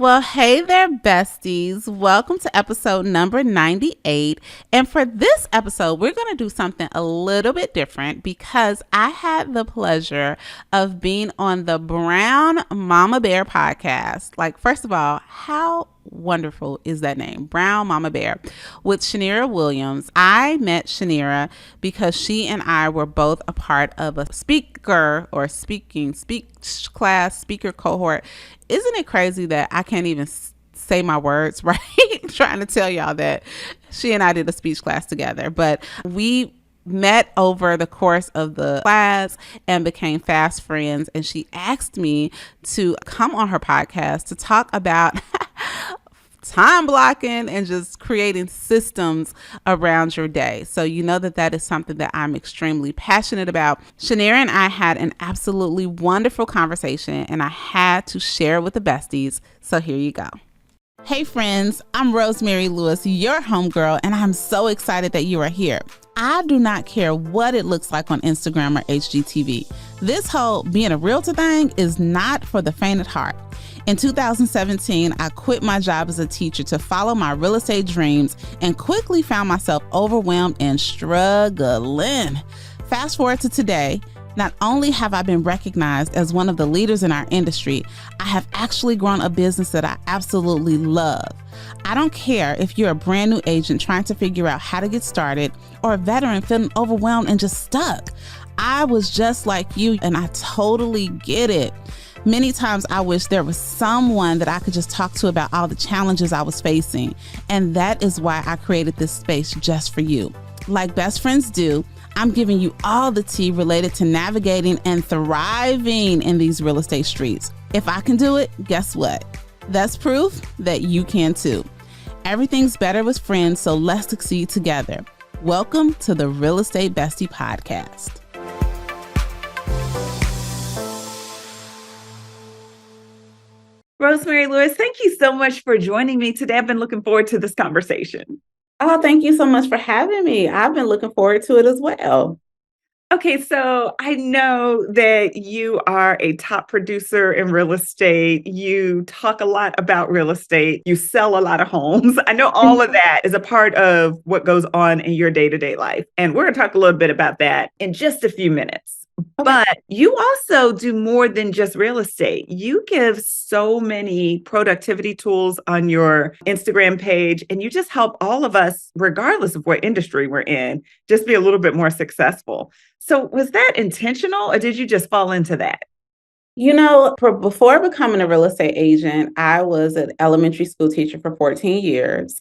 Well, hey there, besties. Welcome to episode number 98. And for this episode, we're going to do something a little bit different because I had the pleasure of being on the Brown Mama Bear podcast. Like, first of all, how wonderful is that name? Brown Mama Bear with Shanera Williams. I met Shanera because she and I were both a part of a speech class, speaker cohort. Isn't it crazy that I can't even say my words right? Trying to tell y'all that she and I did a speech class together, but we met over the course of the class and became fast friends. And she asked me to come on her podcast to talk about time blocking and just creating systems around your day. So you know that is something that I'm extremely passionate about. Shanera and I had an absolutely wonderful conversation and I had to share with the besties. So here you go. Hey friends, I'm Rosemary Lewis, your homegirl, and I'm so excited that you are here. I do not care what it looks like on Instagram or HGTV. This whole being a realtor thing is not for the faint at heart. In 2017, I quit my job as a teacher to follow my real estate dreams and quickly found myself overwhelmed and struggling. Fast forward to today, not only have I been recognized as one of the leaders in our industry, I have actually grown a business that I absolutely love. I don't care if you're a brand new agent trying to figure out how to get started or a veteran feeling overwhelmed and just stuck. I was just like you and I totally get it. Many times I wish there was someone that I could just talk to about all the challenges I was facing. And that is why I created this space just for you. Like best friends do, I'm giving you all the tea related to navigating and thriving in these real estate streets. If I can do it, guess what? That's proof that you can too. Everything's better with friends, so let's succeed together. Welcome to the Real Estate Bestie Podcast. Rosemary Lewis, thank you so much for joining me today. I've been looking forward to this conversation. Oh, thank you so much for having me. I've been looking forward to it as well. Okay, so I know that you are a top producer in real estate. You talk a lot about real estate. You sell a lot of homes. I know all of that is a part of what goes on in your day-to-day life. And we're going to talk a little bit about that in just a few minutes. But you also do more than just real estate. You give so many productivity tools on your Instagram page, and you just help all of us, regardless of what industry we're in, just be a little bit more successful. So was that intentional or did you just fall into that? You know, before becoming a real estate agent, I was an elementary school teacher for 14 years.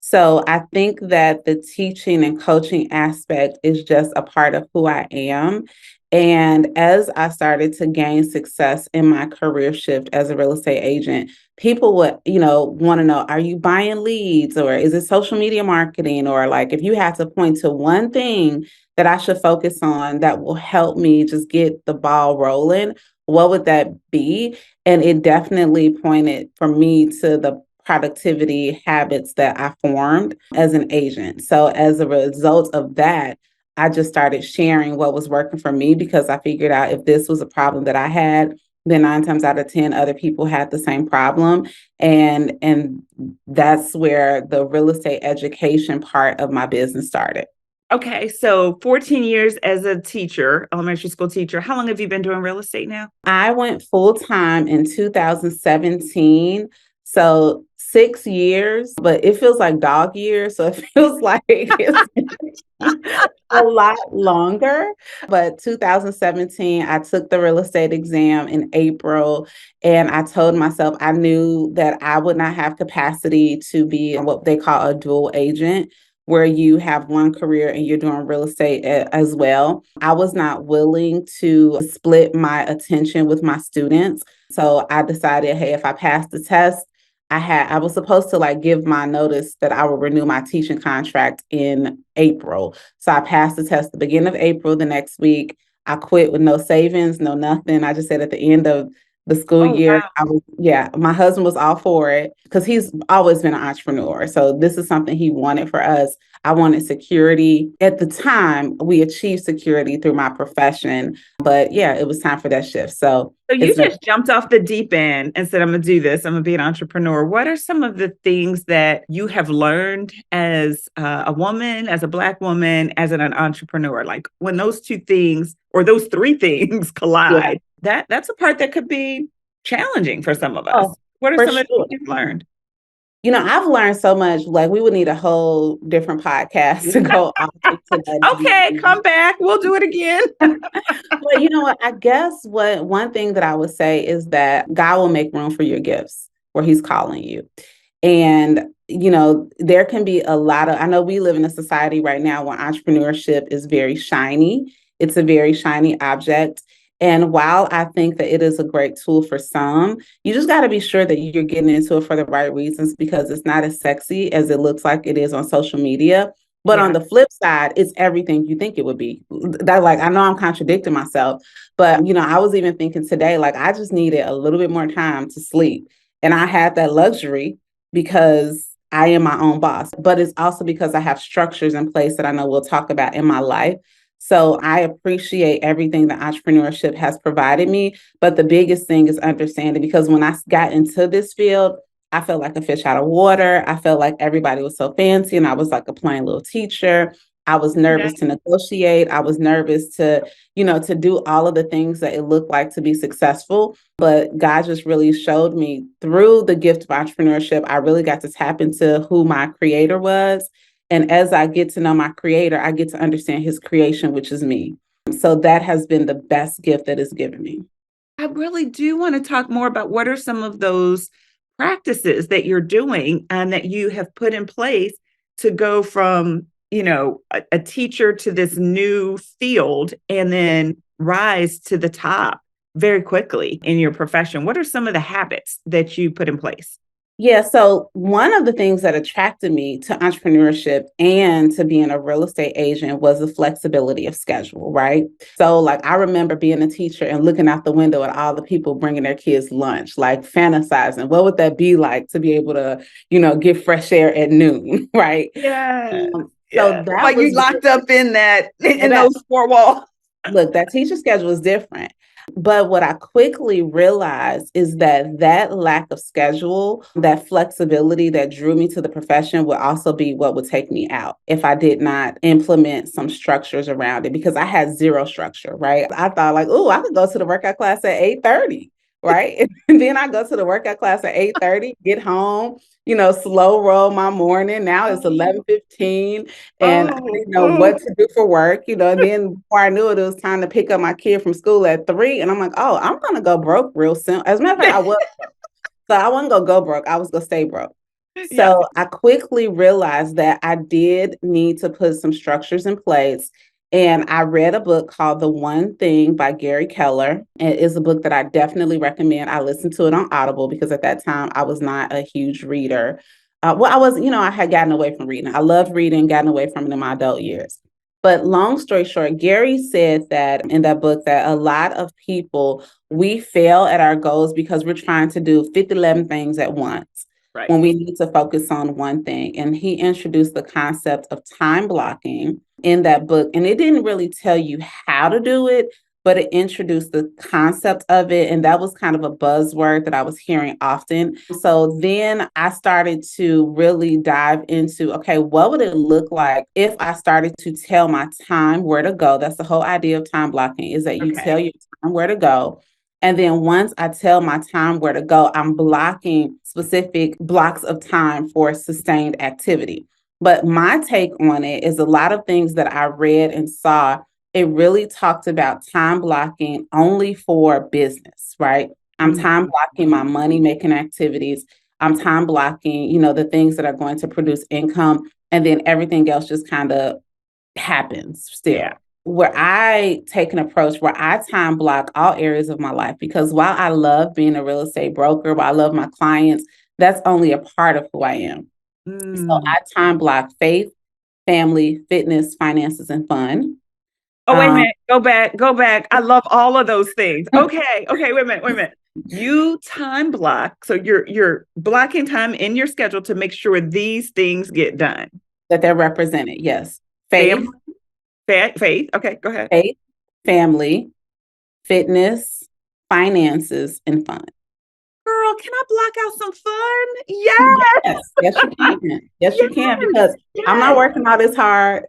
So I think that the teaching and coaching aspect is just a part of who I am. And as I started to gain success in my career shift as a real estate agent, people would, want to know, are you buying leads or is it social media marketing? Or like, if you had to point to one thing that I should focus on that will help me just get the ball rolling, what would that be? And it definitely pointed for me to the productivity habits that I formed as an agent. So as a result of that, I just started sharing what was working for me because I figured out if this was a problem that I had, then 9 times out of 10 other people had the same problem. And that's where the real estate education part of my business started. Okay, so 14 years as a teacher, elementary school teacher. How long have you been doing real estate now? I went full time in 2017. So 6 years, but it feels like dog years. So it feels like it's a lot longer. But 2017, I took the real estate exam in April, and I told myself I knew that I would not have capacity to be what they call a dual agent, where you have one career and you're doing real estate as well. I was not willing to split my attention with my students. So I decided, hey, if I pass the test, I was supposed to give my notice that I would renew my teaching contract in April. So I passed the test the beginning of April. The next week, I quit with no savings, no nothing. I just said at the end of The school Oh, year, wow. yeah, my husband was all for it because he's always been an entrepreneur. So this is something he wanted for us. I wanted security. At the time, we achieved security through my profession, but yeah, it was time for that shift. So So you it's been, just jumped off the deep end and said, I'm going to do this. I'm going to be an entrepreneur. What are some of the things that you have learned as a woman, as a Black woman, as an entrepreneur? Like when those two things or those three things yeah, collide, that's a part that could be challenging for some of us. oh, What are for some of the sure. things you've learned? I've learned so much. Like, we would need a whole different podcast to go off into that Okay, deep. come back. We'll do it again. But you know what? I guess what one thing that I would say is that God will make room for your gifts where He's calling you. And, there can be a lot of, I know we live in a society right now where entrepreneurship is very shiny. It's a very shiny object. And while I think that it is a great tool for some, you just got to be sure that you're getting into it for the right reasons because it's not as sexy as it looks like it is on social media. But on Yeah. the flip side, it's everything you think it would be. That, like, I know I'm contradicting myself, but I was even thinking today, like, I just needed a little bit more time to sleep. And I had that luxury because I am my own boss, but it's also because I have structures in place that I know we'll talk about in my life. So I appreciate everything that entrepreneurship has provided me. But the biggest thing is understanding because when I got into this field, I felt like a fish out of water. I felt like everybody was so fancy and I was like a plain little teacher. I was Yeah. nervous to negotiate. I was nervous to do all of the things that it looked like to be successful. But God just really showed me through the gift of entrepreneurship, I really got to tap into who my creator was. And as I get to know my creator, I get to understand his creation, which is me. So that has been the best gift that is given me. I really do want to talk more about what are some of those practices that you're doing and that you have put in place to go from, a teacher to this new field and then rise to the top very quickly in your profession. What are some of the habits that you put in place? Yeah, so one of the things that attracted me to entrepreneurship and to being a real estate agent was the flexibility of schedule, right? So, like, I remember being a teacher and looking out the window at all the people bringing their kids lunch, like fantasizing, what would that be like to be able to, get fresh air at noon, right? Yeah. So Yeah. that While you was, locked up in in baby, those four walls. look, that teacher schedule is different. But what I quickly realized is that lack of schedule, that flexibility that drew me to the profession would also be what would take me out if I did not implement some structures around it because I had zero structure, right? I thought like, oh, I could go to the workout class at 8:30, right? And then I go to the workout class at 8:30, get home, slow roll my morning. Now it's 11:15 and I Oh, didn't know oh. what to do for work, and then before I knew it, it was time to pick up my kid from school at 3. And I'm like, oh, I'm gonna go broke real soon. As a matter of fact, I was so I wasn't gonna go broke. I was gonna stay broke. Yeah. So I quickly realized that I did need to put some structures in place. And I read a book called The One Thing by Gary Keller. It is a book that I definitely recommend. I listened to it on Audible because at that time I was not a huge reader. Well, I was, I had gotten away from reading. I loved reading, gotten away from it in my adult years. But long story short, Gary said that in that book that a lot of people, we fail at our goals because we're trying to do 11 things at once Right. when we need to focus on one thing. And he introduced the concept of time blocking in that book. And it didn't really tell you how to do it, but it introduced the concept of it. And that was kind of a buzzword that I was hearing often. So then I started to really dive into, okay, what would it look like if I started to tell my time where to go? That's the whole idea of time blocking is that you Okay. tell your time where to go. And then once I tell my time where to go, I'm blocking specific blocks of time for sustained activity. But my take on it is a lot of things that I read and saw, it really talked about time blocking only for business, right? I'm time Mhm. blocking my money making activities. I'm time blocking, the things that are going to produce income. And then everything else just kind of happens Yeah. still. Where I take an approach where I time block all areas of my life because while I love being a real estate broker, while I love my clients, that's only a part of who I am. So Mm. I time block faith, family, fitness, finances, and fun. Oh, wait a Um, minute. Go back. Go back. I love all of those things. Okay. Okay. Wait a minute. Wait a minute. You time block. So you're blocking time in your schedule to make sure these things get done. That they're represented. Yes. Family, Faith, faith. Okay, go ahead. faith, family, fitness, finances, and fun. Girl, can I block out some fun? Yes, Yes, yes, you can. Yes, you yes, can, because I'm not yes. working all this hard.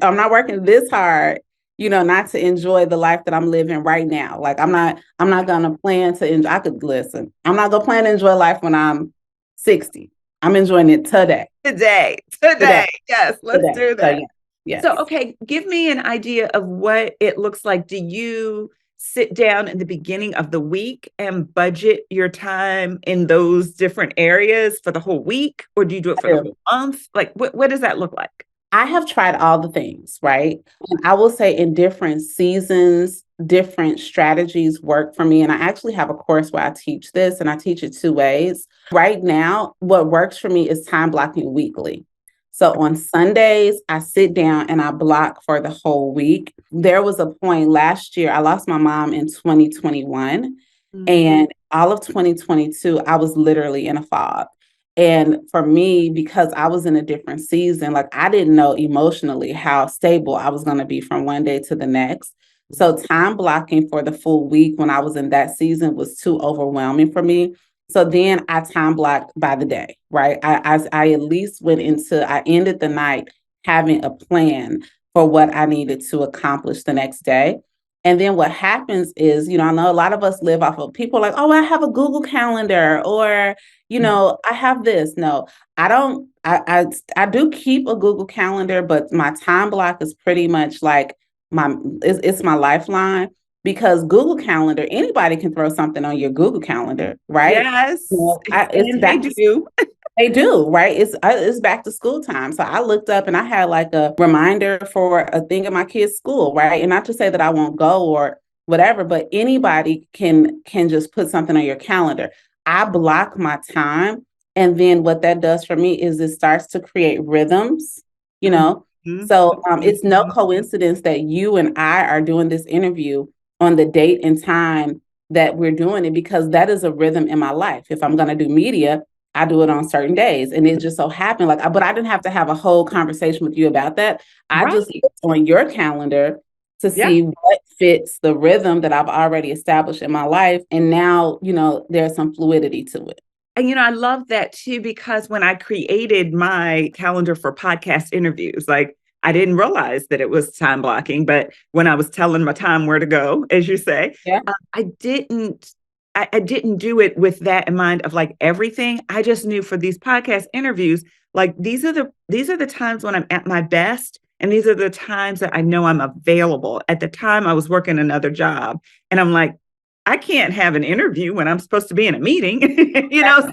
I'm not working this hard, not to enjoy the life that I'm living right now. Like I'm not gonna plan to enjoy. I could listen. I'm not gonna plan to enjoy life when I'm 60. I'm enjoying it today. Today, Today. today. Yes, let's Today. do So that. yeah. Yes. So, okay, give me an idea of what it looks like. Do you sit down in the beginning of the week and budget your time in those different areas for the whole week, or do you do it I for the do. whole month? Like, what does that look like? I have tried all the things, right? And I will say in different seasons, different strategies work for me. And I actually have a course where I teach this, and I teach it two ways. Right now, what works for me is time blocking weekly. So on Sundays, I sit down and I block for the whole week. There was a point last year, I lost my mom in 2021. Mm. And all of 2022, I was literally in a fog. And for me, because I was in a different season, like I didn't know emotionally how stable I was going to be from one day to the next. So time blocking for the full week when I was in that season was too overwhelming for me. So then I time blocked by the day, right? I at least I ended the night having a plan for what I needed to accomplish the next day. And then what happens is, I know a lot of us live off of people like, oh, I have a Google Calendar, or I have this. No, I don't. I do keep a Google Calendar, but my time block is pretty much like it's my lifeline, because Google Calendar, anybody can throw something on your Google Calendar, right? Yes, It's and they back to do. they do, right? It's back to school time. So I looked up and I had like a reminder for a thing at my kid's school, right? And not to say that I won't go or whatever, but anybody can just put something on your calendar. I block my time, and then what that does for me is it starts to create rhythms, you know. Mhm, So it's no mhm. coincidence that you and I are doing this interview on the date and time that we're doing it, because that is a rhythm in my life. If I'm going to do media, I do it on certain days. And it just so happened, but I didn't have to have a whole conversation with you about that. I just Right. looked on your calendar to Yeah. see what fits the rhythm that I've already established in my life. And now, there's some fluidity to it. And I love that too, because when I created my calendar for podcast interviews, like I didn't realize that it was time blocking, but when I was telling my time where to go, as you say, Yeah. I didn't. I didn't do it with that in mind of like everything. I just knew for these podcast interviews, like these are the times when I'm at my best, and these are the times that I know I'm available. At the time, I was working another job, and I'm like, I can't have an interview when I'm supposed to be in a meeting,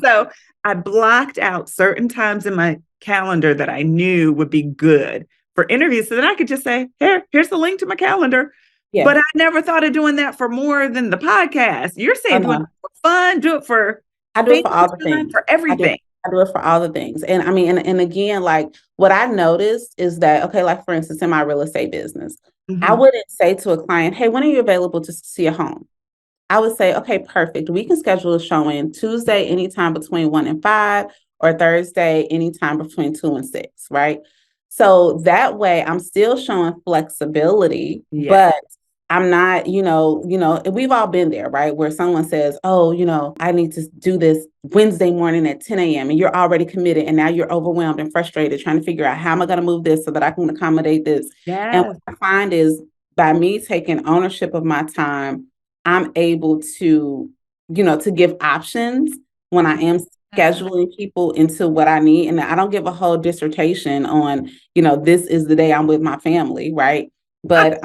So I blocked out certain times in my calendar that I knew would be good for interviews. So then I could just say, here's the link to my calendar. Yeah. But I never thought of doing that for more than the podcast. You're Oh, saying doing no. it for fun, do it for I do it family for all the time, things. for I do. everything. I do it for all the things. And I mean, and again, like what I noticed is that, okay, like for instance, in my real estate business, I Mhm. wouldn't say to a client, hey, when are you available to see a home? I would say, okay, perfect. We can schedule a showing Tuesday, anytime between 1 and 5, or Thursday, anytime between 2 and 6, right? So that way I'm still showing flexibility, Yeah. but I'm not, we've all been there, right? Where someone says, oh, I need to do this Wednesday morning at 10 a.m. and you're already committed, and now you're overwhelmed and frustrated trying to figure out how am I going to move this so that I can accommodate this. And what Yes. I find is by me taking ownership of my time, I'm able to give options when I am Yeah. scheduling people into what I need. And I don't give a whole dissertation on, this is the day I'm with my family, right? But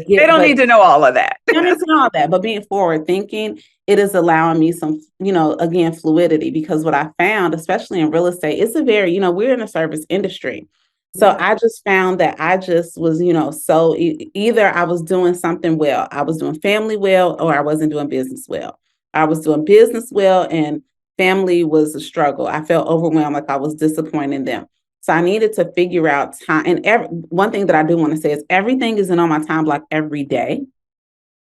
They don't need to know all of that. you don't need to know all that, but being forward thinking, it is allowing me some, again, fluidity, because what I found, especially in real estate, it's a very, we're in a service industry. So Yeah. I just found that I just was, so either I was doing something well, I was doing family well, or I wasn't doing business well. I was doing business well and family was a struggle. I felt overwhelmed, like I was disappointing them. So I needed to figure out time. And one thing that I do want to say is everything isn't on my time block every day.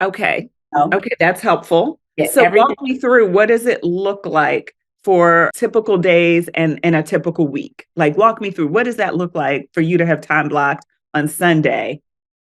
Okay. No. Okay. That's helpful. Yeah, So walk everything. me through, what does it look like for typical days and a typical week? Like, walk me through, what does that look like for you to have time blocked on Sunday?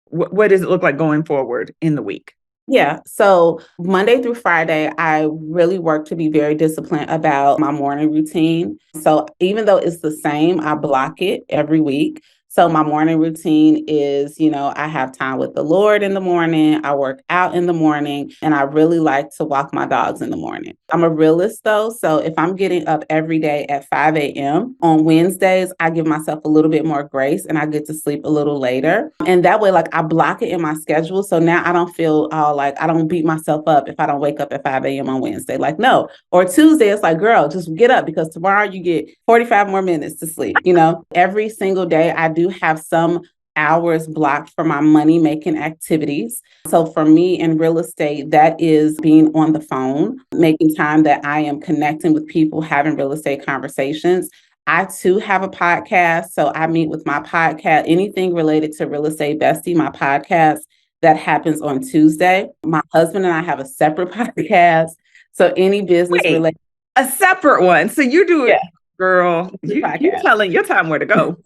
What does it look like going forward in the week? Yeah. So Monday through Friday, I really work to be very disciplined about my morning routine. So even though it's the same, I block it every week. So my morning routine is, I have time with the Lord in the morning. I work out in the morning, and I really like to walk my dogs in the morning. I'm a realist though. So if I'm getting up every day at 5 a.m. on Wednesdays, I give myself a little bit more grace and I get to sleep a little later. And that way, like I block it in my schedule. So now I don't feel all like I don't beat myself up if I don't wake up at 5 a.m. on Wednesday. Like, no. Or Tuesday, it's like, girl, just get up because tomorrow you get 45 more minutes to sleep. Every single day I do have some hours blocked for my money making activities. So for me in real estate, that is being on the phone, making time that I am connecting with people, having real estate conversations. I too have a podcast. So I meet with my podcast, anything related to real estate bestie, my podcast that happens on Tuesday. My husband and I have a separate podcast. So any business Wait, related. a separate one. So you do it, Yeah, girl. You podcast. telling your time where to go.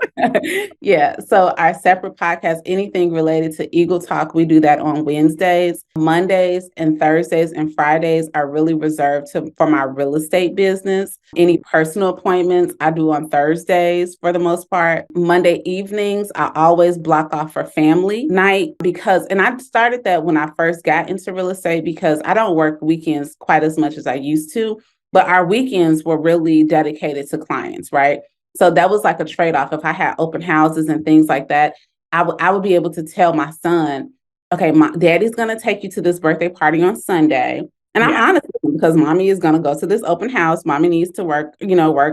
Yeah. So our separate podcast, anything related to Eagle Talk, we do that on Wednesdays. Mondays and Thursdays and Fridays are really reserved for my real estate business. Any personal appointments I do on Thursdays for the most part. Monday evenings, I always block off for family night and I started that when I first got into real estate because I don't work weekends quite as much as I used to. But our weekends were really dedicated to clients, right? So that was like a trade-off. If I had open houses and things like that, I would be able to tell my son, okay, my daddy's going to take you to this birthday party on Sunday. And I'm Yeah. honest with him because mommy is going to go to this open house. Mommy needs to work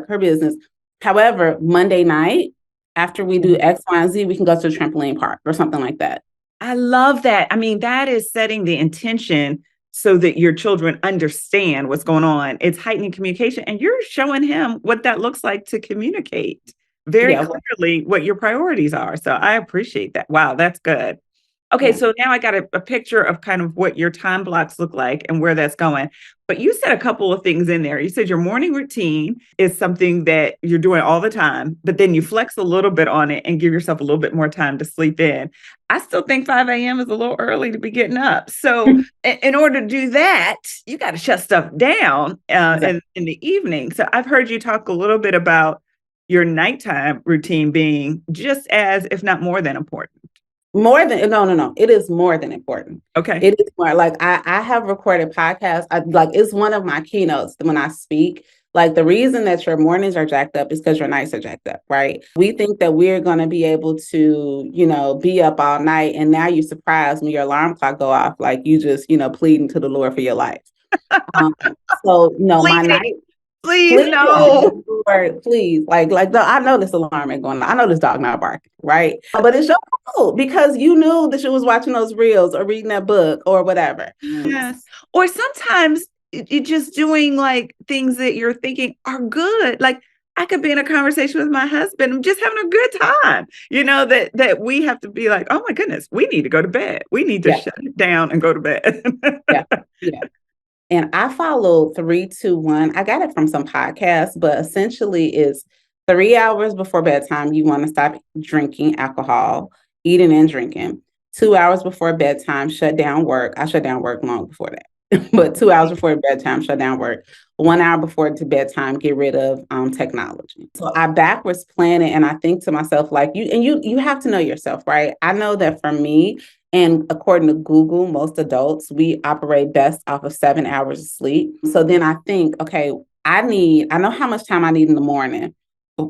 her business. However, Monday night, after we do X, Y, and Z, we can go to a trampoline park or something like that. I love that. I mean, that is setting the intention so that your children understand what's going on. It's heightening communication, and you're showing him what that looks like to communicate very Yeah. clearly what your priorities are. So I appreciate that. Wow, that's good. Okay, Yeah. so now I got a picture of kind of what your time blocks look like and where that's going. But you said a couple of things in there. You said your morning routine is something that you're doing all the time, but then you flex a little bit on it and give yourself a little bit more time to sleep in. I still think 5 a.m. is a little early to be getting up. So in order to do that, you got to shut stuff down Exactly. in the evening. So I've heard you talk a little bit about your nighttime routine being just as, if not more than important. More than no. It is more than important. Okay. It is more like I have recorded podcasts. It's one of my keynotes when I speak. Like the reason that your mornings are jacked up is because your nights are jacked up, right? We think that we're going to be able to, be up all night, and now you're surprised when your alarm clock go off, like you just, pleading to the Lord for your life. Um, so no, my Please, night. please, Please, no. Lord, please. I know this alarm ain't going on. I know this dog not barking, right? But it's your fault because you knew that you was watching those reels or reading that book or whatever. Yes. Or sometimes it just doing like things that you're thinking are good. Like I could be in a conversation with my husband, just having a good time. That we have to be like, oh my goodness, we need to go to bed. We need to Yeah, shut it down and go to bed. yeah, yeah. And I follow 3-2-1. I got it from some podcasts, but essentially it's 3 hours before bedtime. You want to stop drinking alcohol, eating and drinking. 2 hours before bedtime, shut down work. I shut down work long before that, but 2 hours before bedtime, shut down work. 1 hour before to bedtime, get rid of technology. So I backwards plan it, and I think to myself like you have to know yourself, right? I know that for me, and according to Google, most adults, we operate best off of 7 hours of sleep. So then I think, okay, I know how much time I need in the morning.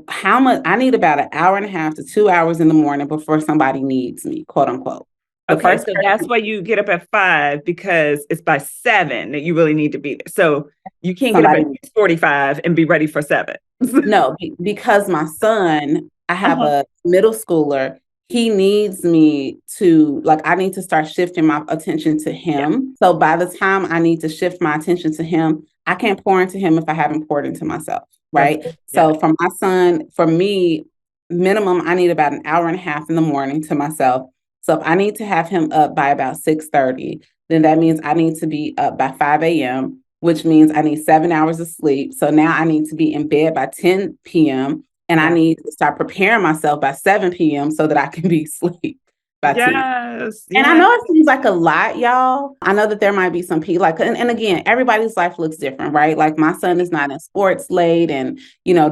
How much I need about an hour and a half to 2 hours in the morning before somebody needs me, quote unquote. The Okay, first so that's person, why you get up at 5 because it's by 7 that you really need to be there. So you can't get up somebody at 6:45 and be ready for 7. No, because my son, I have Uh-huh. a middle schooler. He needs me to, like, I need to start shifting my attention to Yeah, him. So by the time I need to shift my attention to him, I can't pour into him if I haven't poured into myself. that's Right. yeah. So for my son, for me, minimum, I need about an hour and a half in the morning to myself. So if I need to have him up by about 6:30, then that means I need to be up by 5 a.m., which means I need 7 hours of sleep. So now I need to be in bed by 10 p.m. and I Yeah. need to start preparing myself by 7 p.m. so that I can be asleep by 10. Yes. And I Yeah. know it seems like a lot, y'all. I know that there might be some people like, and again, everybody's life looks different, right? Like my son is not in sports late and,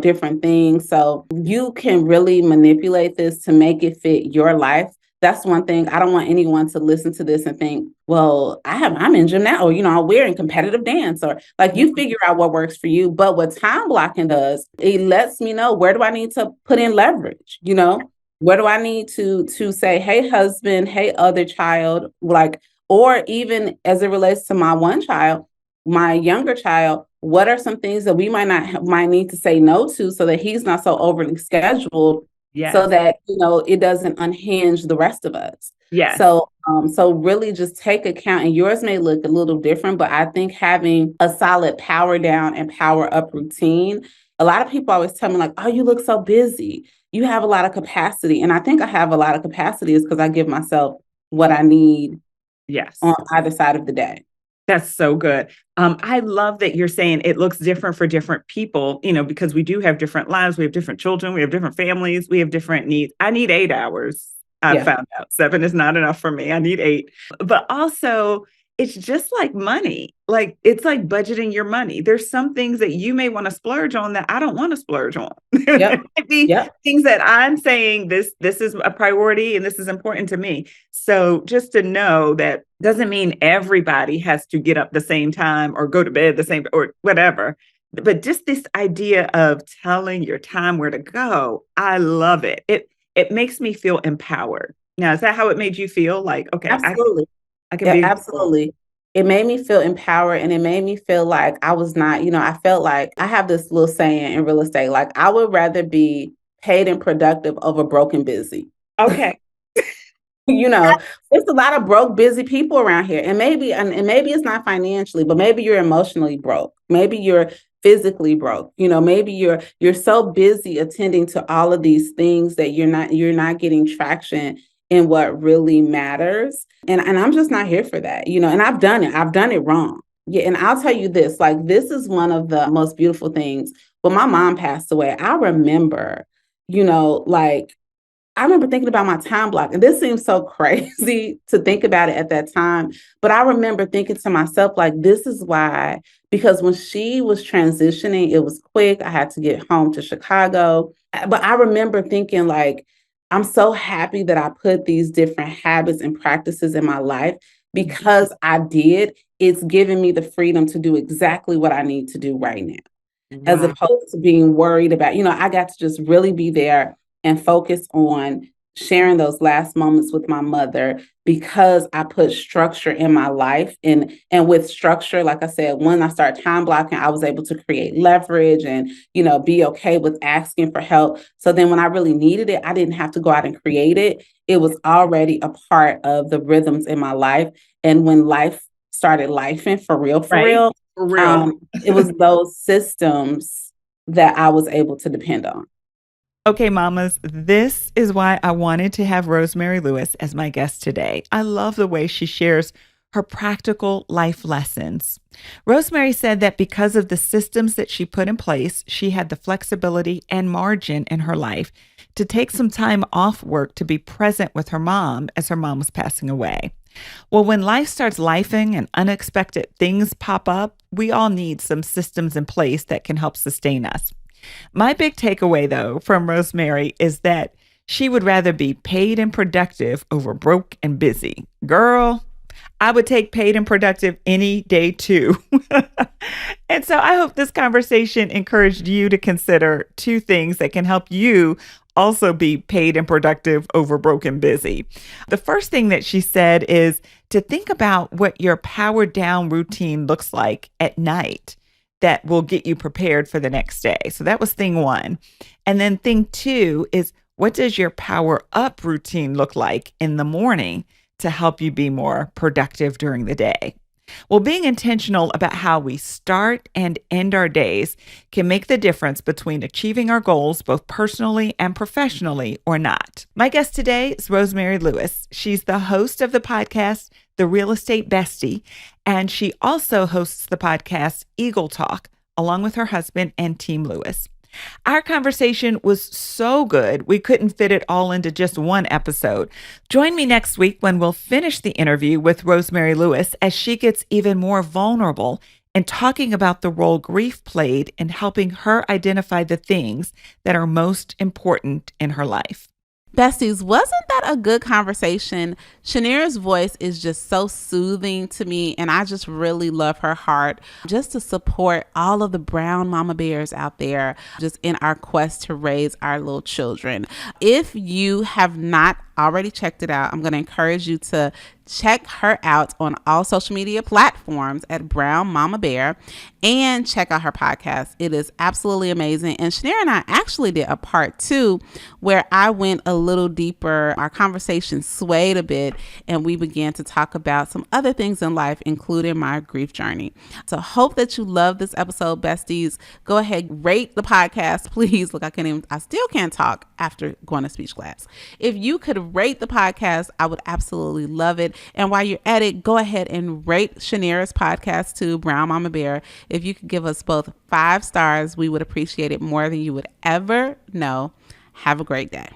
different things. So you can really manipulate this to make it fit your life. That's one thing. I don't want anyone to listen to this and think, well, I'm in gym now, or, we're in competitive dance, or like you figure out what works for you. But what time blocking does, it lets me know, where do I need to put in leverage, where do I need to say, hey, husband, hey, other child, like, or even as it relates to my one child, my younger child, what are some things that we might need to say no to so that he's not so overly scheduled, so Yes. that, it doesn't unhinge the rest of us. Yes. So really just take account, and yours may look a little different, but I think having a solid power down and power up routine, a lot of people always tell me like, oh, you look so busy. You have a lot of capacity. And I think I have a lot of capacity is because I give myself what I need Yes. on either side of the day. That's so good. I love that you're saying it looks different for different people, because we do have different lives. We have different children. We have different families. We have different needs. I need 8 hours. I Yeah. found out 7 is not enough for me. I need 8. But also, it's just like money. Like it's like budgeting your money. There's some things that you may want to splurge on that I don't want to splurge on. There Yep. might be Yep. things that I'm saying this is a priority and this is important to me. So just to know that doesn't mean everybody has to get up the same time or go to bed the same or whatever. But just this idea of telling your time where to go, I love it. It makes me feel empowered. Now, is that how it made you feel? Like, okay, Absolutely. I can Yeah, be example. absolutely. It made me feel empowered, and it made me feel like I was not, I felt like I have this little saying in real estate, like I would rather be paid and productive over broke and busy. Okay. you know, there's a lot of broke, busy people around here. And maybe it's not financially, but maybe you're emotionally broke. Maybe you're physically broke. Maybe you're so busy attending to all of these things that you're not getting traction in what really matters. And I'm just not here for that, and I've done it. I've done it wrong. Yeah. And I'll tell you this, like, this is one of the most beautiful things. When my mom passed away, I remember, like, I remember thinking about my time block, and this seems so crazy to think about it at that time. But I remember thinking to myself, like, this is why, because when she was transitioning, it was quick. I had to get home to Chicago. But I remember thinking, like, I'm so happy that I put these different habits and practices in my life because I did. It's giving me the freedom to do exactly what I need to do right now, as Wow. opposed to being worried about, I got to just really be there and focus on sharing those last moments with my mother because I put structure in my life. And with structure, like I said, when I started time blocking, I was able to create leverage and, be okay with asking for help. So then when I really needed it, I didn't have to go out and create it. It was already a part of the rhythms in my life. And when life started lifing for Right. real, For real. it was those systems that I was able to depend on. Okay, mamas, this is why I wanted to have Rosemary Lewis as my guest today. I love the way she shares her practical life lessons. Rosemary said that because of the systems that she put in place, she had the flexibility and margin in her life to take some time off work to be present with her mom as her mom was passing away. Well, when life starts lifing and unexpected things pop up, we all need some systems in place that can help sustain us. My big takeaway, though, from Rosemary is that she would rather be paid and productive over broke and busy. Girl, I would take paid and productive any day too. And so I hope this conversation encouraged you to consider two things that can help you also be paid and productive over broke and busy. The first thing that she said is to think about what your powered down routine looks like at night that will get you prepared for the next day. So that was thing one. And then thing two is, what does your power up routine look like in the morning to help you be more productive during the day? Well, being intentional about how we start and end our days can make the difference between achieving our goals, both personally and professionally, or not. My guest today is Rosemary Lewis. She's the host of the podcast, the Real Estate Bestie, and she also hosts the podcast Eagle Talk, along with her husband and Team Lewis. Our conversation was so good, we couldn't fit it all into just one episode. Join me next week when we'll finish the interview with Rosemary Lewis as she gets even more vulnerable and talking about the role grief played in helping her identify the things that are most important in her life. Besties, wasn't that a good conversation? Shanera's voice is just so soothing to me, and I just really love her heart just to support all of the brown mama bears out there just in our quest to raise our little children. If you have not already checked it out, I'm going to encourage you to check her out on all social media platforms at Brown Mama Bear and check out her podcast. It is absolutely amazing. And Shanera and I actually did a part 2 where I went a little deeper. Our conversation swayed a bit and we began to talk about some other things in life, including my grief journey. So hope that you love this episode, besties. Go ahead, rate the podcast, please. Look, I still can't talk after going to speech class. If you could rate the podcast, I would absolutely love it. And while you're at it, go ahead and rate Shanera's podcast too, Brown Mama Bear. If you could give us both 5 stars, we would appreciate it more than you would ever know. Have a great day.